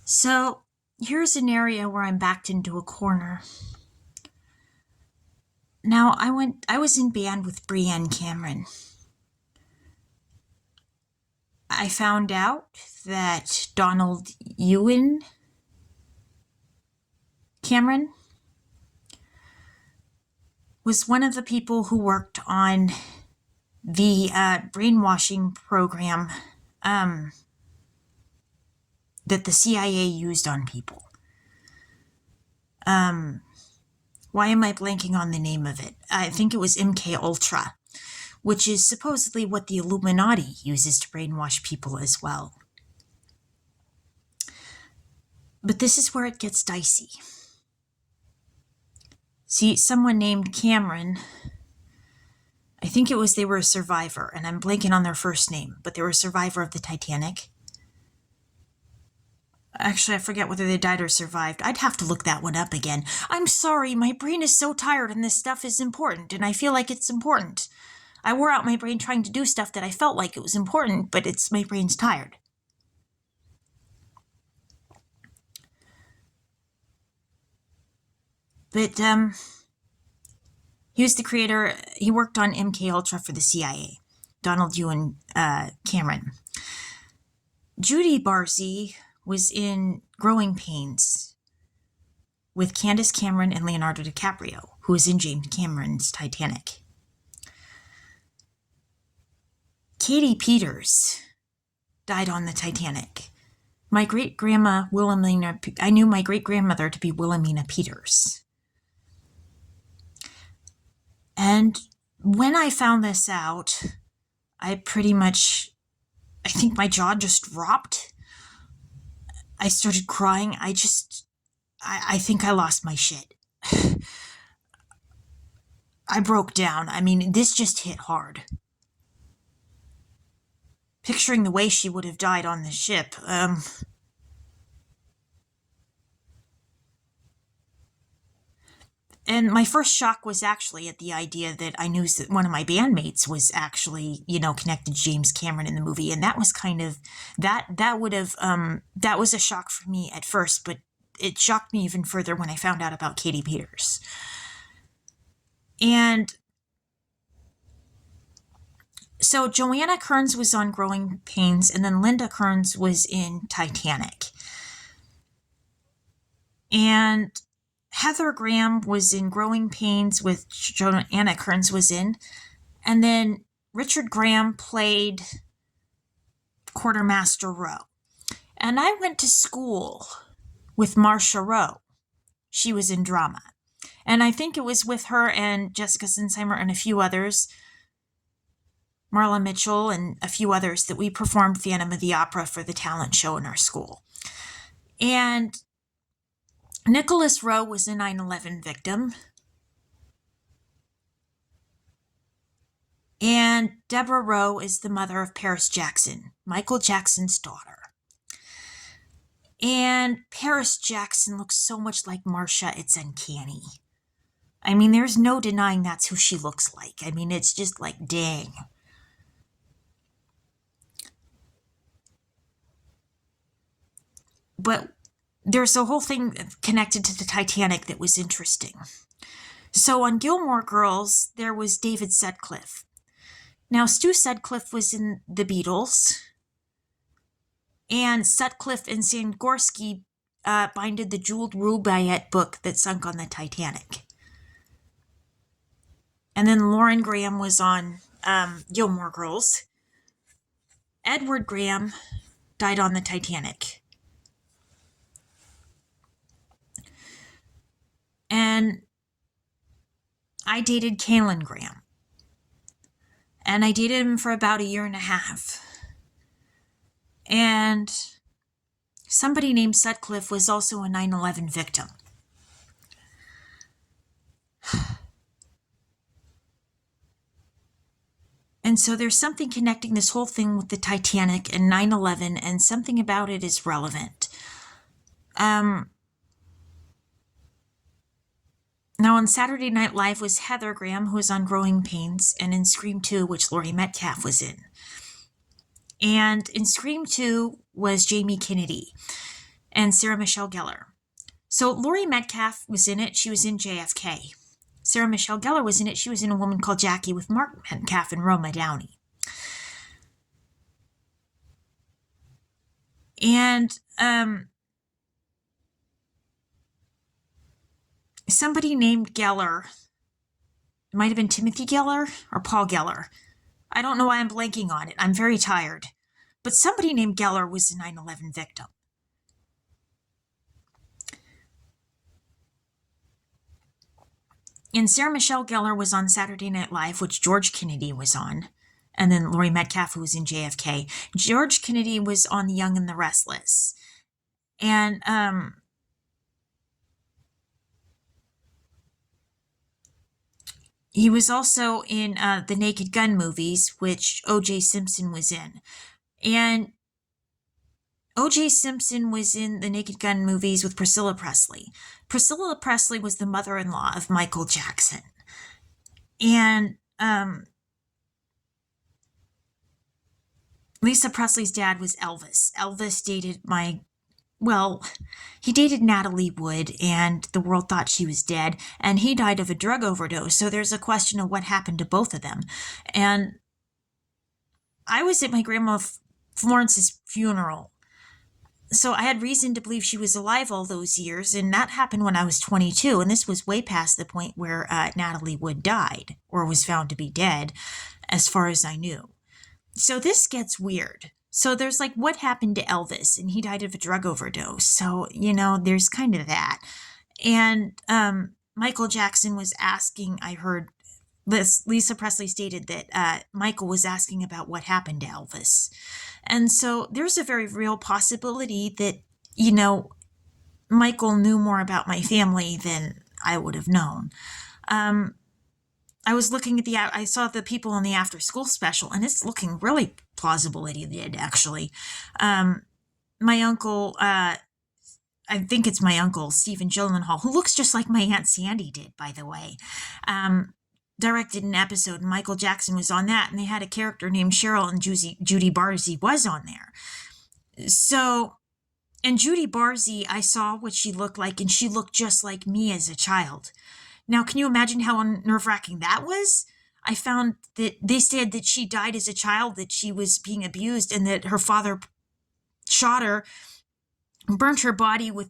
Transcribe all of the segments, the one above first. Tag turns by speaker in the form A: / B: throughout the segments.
A: So here's an area where I'm backed into a corner. Now I was in band with Brienne Cameron. I found out that Donald Ewan Cameron was one of the people who worked on the brainwashing program that the CIA used on people. Why am I blanking on the name of it? I think it was MK Ultra, which is supposedly what the Illuminati uses to brainwash people as well. But this is where it gets dicey. See, someone named Cameron, I think they were a survivor, and I'm blanking on their first name, but they were a survivor of the Titanic. Actually, I forget whether they died or survived. I'd have to look that one up again. I'm sorry, my brain is so tired and this stuff is important, and I feel like it's important. I wore out my brain trying to do stuff that I felt like it was important, but my brain's tired. But he was the creator. He worked on MK Ultra for the CIA. Donald Ewan Cameron. Judy Barzee was in Growing Pains with Candace Cameron and Leonardo DiCaprio, who was in James Cameron's Titanic. Katie Peters died on the Titanic. My great-grandma Wilhelmina, I knew my great-grandmother to be Wilhelmina Peters. And when I found this out, I think my jaw just dropped. I started crying. I think I lost my shit. I broke down. I mean, this just hit hard. Picturing the way she would have died on the ship, And my first shock was actually at the idea that I knew that one of my bandmates was actually, connected to James Cameron in the movie. And that was kind of, that was a shock for me at first, but it shocked me even further when I found out about Katie Peters. And so Joanna Kearns was on Growing Pains, and then Linda Kearns was in Titanic. And Heather Graham was in Growing Pains, with Joanna Kearns was in. And then Richard Graham played Quartermaster Rowe. And I went to school with Marcia Rowe. She was in drama. And I think it was with her and Jessica Sinsheimer and a few others, Marla Mitchell and a few others, that we performed Phantom of the Opera for the talent show in our school. And Nicholas Rowe was a 9/11 victim. And Deborah Rowe is the mother of Paris Jackson, Michael Jackson's daughter. And Paris Jackson looks so much like Marcia, it's uncanny. I mean, there's no denying that's who she looks like. I mean, it's just like, dang. But there's a whole thing connected to the Titanic that was interesting. So on Gilmore Girls, there was David Sutcliffe. Now, Stu Sutcliffe was in the Beatles, and Sutcliffe and Sangorski binded the jeweled Rubaiyat book that sunk on the Titanic. And then Lauren Graham was on Gilmore Girls. Edward Graham died on the Titanic. And I dated Kalen Graham. And I dated him for about 1.5 years. And somebody named Sutcliffe was also a 9/11 victim. And so there's something connecting this whole thing with the Titanic and 9/11, and something about it is relevant. Now, on Saturday Night Live was Heather Graham, who was on Growing Pains, and in Scream 2, which Laurie Metcalf was in. And in Scream 2 was Jamie Kennedy. and Sarah Michelle Gellar. So Laurie Metcalf was in it. She was in JFK. Sarah Michelle Gellar was in it. She was in A Woman Called Jackie with Mark Metcalf and Roma Downey. And somebody named Gellar, it might have been Timothy Geller or Paul Geller. I don't know why I'm blanking on it. I'm very tired. But somebody named Geller was a 9/11 victim. And Sarah Michelle Gellar was on Saturday Night Live, which George Kennedy was on. And then Laurie Metcalf, who was in JFK. George Kennedy was on The Young and the Restless. And he was also in the Naked Gun movies, which O.J. Simpson was in. And O.J. Simpson was in the Naked Gun movies with Priscilla Presley. Priscilla Presley was the mother-in-law of Michael Jackson. And Lisa Presley's dad was Elvis. Elvis dated he dated Natalie Wood, and the world thought she was dead, and he died of a drug overdose. So there's a question of what happened to both of them. And I was at my grandma Florence's funeral. So I had reason to believe she was alive all those years, and that happened when I was 22, and this was way past the point where Natalie Wood died, or was found to be dead, as far as I knew. So this gets weird. So there's like, what happened to Elvis? And he died of a drug overdose. So, there's kind of that. And Michael Jackson was asking, I heard this, Lisa Presley stated that Michael was asking about what happened to Elvis. And so there's a very real possibility that, Michael knew more about my family than I would have known. I was looking at I saw the people on the after school special, and it's looking really plausible that he did, actually. My uncle, I think it's my uncle, Stephen Gyllenhaal, who looks just like my Aunt Sandy did, by the way, directed an episode, and Michael Jackson was on that, and they had a character named Cheryl, and Judy Barzy was on there. So, and Judy Barzy, I saw what she looked like, and she looked just like me as a child. Now, can you imagine how nerve-wracking that was? I found that they said that she died as a child, that she was being abused, and that her father shot her, burnt her body with,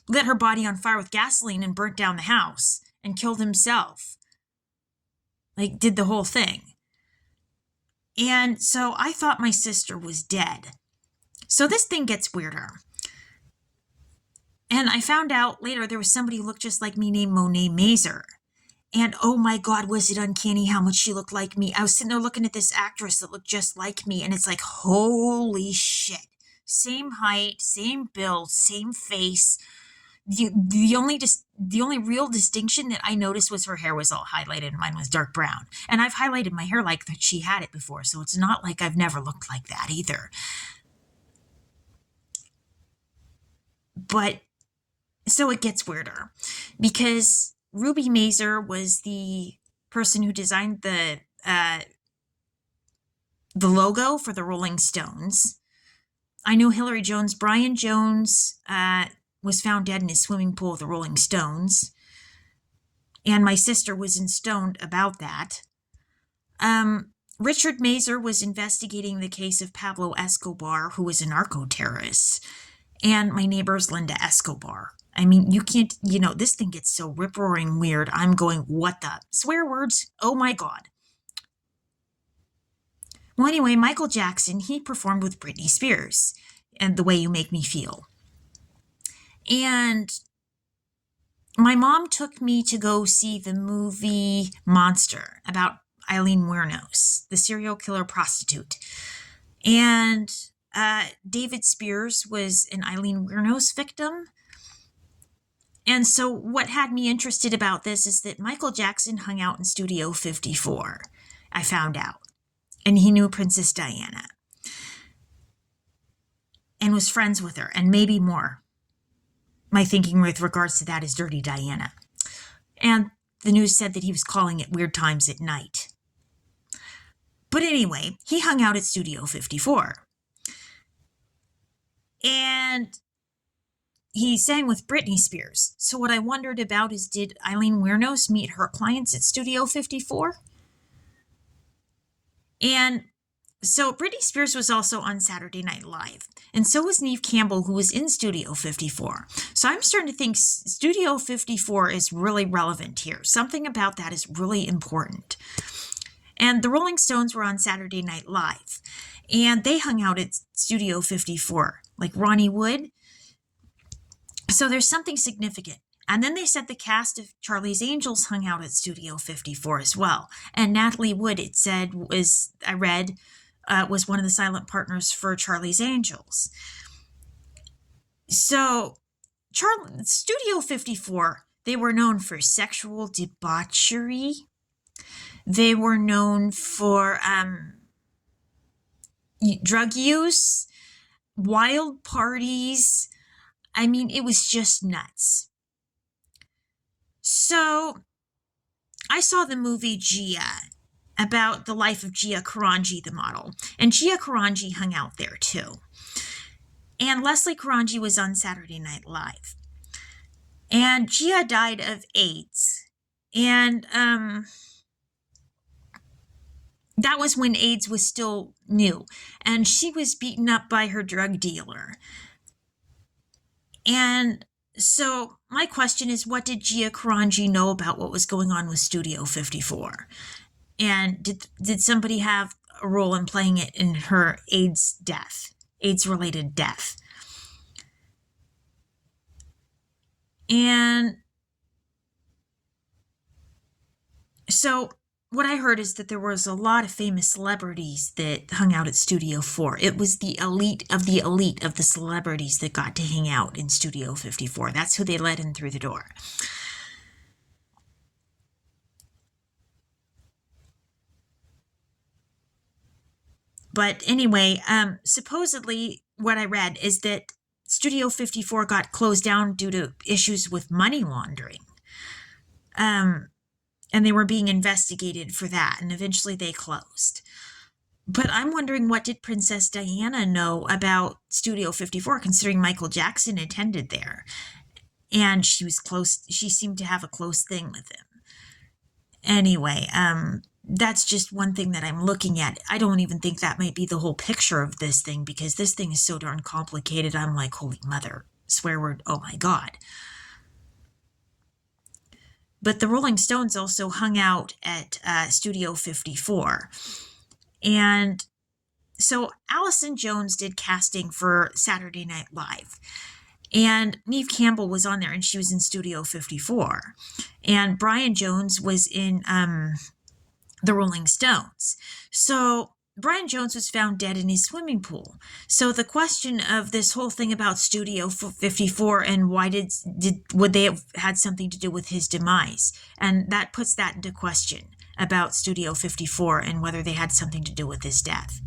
A: lit her body on fire with gasoline and burnt down the house and killed himself. Like, did the whole thing. And so I thought my sister was dead. So this thing gets weirder. And I found out later there was somebody who looked just like me named Monet Mazer. And oh my God, was it uncanny how much she looked like me. I was sitting there looking at this actress that looked just like me, and it's like, holy shit. Same height, same build, same face. The only real distinction that I noticed was her hair was all highlighted and mine was dark brown. And I've highlighted my hair like that she had it before, so it's not like I've never looked like that either. But so it gets weirder because Ruby Mazer was the person who designed the logo for the Rolling Stones. I knew Hillary Jones. Brian Jones was found dead in his swimming pool of the Rolling Stones. And my sister was stoned about that. Richard Mazer was investigating the case of Pablo Escobar, who was a narco-terrorist. And my neighbor's Linda Escobar. I mean, you can't, this thing gets so rip-roaring weird. I'm going, what the? Swear words? Oh my God. Well, anyway, Michael Jackson, he performed with Britney Spears and The Way You Make Me Feel. And my mom took me to go see the movie Monster about Eileen Wuornos, the serial killer prostitute. And David Spears was an Eileen Wuornos victim. And so what had me interested about this is that Michael Jackson hung out in Studio 54, I found out. And he knew Princess Diana. And was friends with her, and maybe more. My thinking with regards to that is Dirty Diana. And the news said that he was calling it Weird Times at Night. But anyway, he hung out at Studio 54. And he sang with Britney Spears. So what I wondered about is, did Eileen Wuornos meet her clients at Studio 54? And so Britney Spears was also on Saturday Night Live, and so was Neve Campbell, who was in Studio 54. So I'm starting to think Studio 54 is really relevant here. Something about that is really important. And the Rolling Stones were on Saturday Night Live, and they hung out at Studio 54, like Ronnie Wood. So there's something significant. And then they said the cast of Charlie's Angels hung out at Studio 54 as well. And Natalie Wood, it said, was one of the silent partners for Charlie's Angels. So Studio 54, they were known for sexual debauchery. They were known for drug use, wild parties. I mean, it was just nuts. So I saw the movie Gia, about the life of Gia Karanji, the model. And Gia Karanji hung out there too. And Leslie Karanji was on Saturday Night Live. And Gia died of AIDS. And that was when AIDS was still new. And she was beaten up by her drug dealer. And so my question is, what did Gia Karanji know about what was going on with Studio 54? And did somebody have a role in playing it in her AIDS-related death? And so what I heard is that there was a lot of famous celebrities that hung out at Studio 4. It was the elite of the celebrities that got to hang out in Studio 54. That's who they let in through the door. But anyway, supposedly what I read is that Studio 54 got closed down due to issues with money laundering. And they were being investigated for that, and eventually they closed. But I'm wondering, what did Princess Diana know about Studio 54, considering Michael Jackson attended there? And she seemed to have a close thing with him. Anyway, that's just one thing that I'm looking at. I don't even think that might be the whole picture of this thing, because this thing is so darn complicated. I'm like, holy mother, swear word, oh my God. But the Rolling Stones also hung out at Studio 54. And so Allison Jones did casting for Saturday Night Live. And Neve Campbell was on there, and she was in Studio 54. And Brian Jones was in the Rolling Stones. So Brian Jones was found dead in his swimming pool. So the question of this whole thing about Studio 54 and why would they have had something to do with his demise? And that puts that into question about Studio 54 and whether they had something to do with his death.